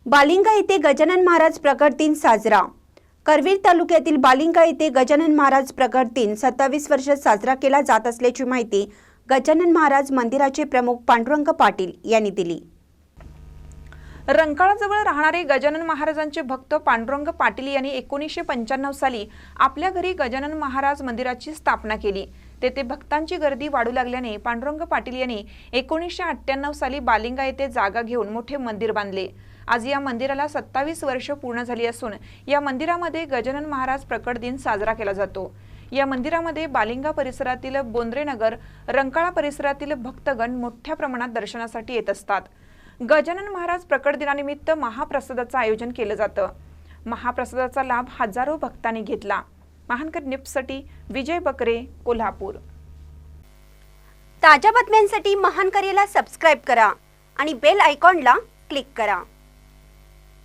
बालिंगा येथे गजानन महाराज प्रकट दिन साजरा। करवीर तालुक्यातील बालिंगा येथे गजानन महाराज प्रकट दिन 27 वर्ष साजरा केला जात असल्याची माहिती गजानन महाराज मंदिराचे प्रमुख पांडुरंग पाटील यांनी दिली। रंकाळाजवळ राहणारे गजानन महाराजांचे भक्त पांडुरंग पाटील यांनी 1995 साली आपल्या घरी गजानन महाराज मंदिराची स्थापना केली। तेथे भक्तांची गर्दी वाढू लागल्याने पांडुरंग पाटील यांनी 1998 साली बालिंगा येथे जागा घेऊन मोठे मंदिर बांधले। आज या मंदिराला 27 वर्ष पूर्ण झाली असून या मंदिरामध्ये गजानन महाराज प्रकट दिन साजरा केला जातो। या मंदिरामध्ये बालिंगा परिसरातील बोंद्रेनगर, रंकाळा परिसरातील भक्तगण मोठ्या प्रमाणात दर्शनासाठी येत असतात। गजानन महाराज प्रकट दिनानिमित्त महाप्रसादाचं आयोजन केलं जातं। महाप्रसादाचा लाभ हजारो भक्तांनी घेतला। महानकर न्यूजसाठी विजय बकरे, कोल्हापूर। ताज्या बातम्यांसाठी महानकरेला सबस्क्राइब करा आणि बेल आयकॉनला क्लिक करा।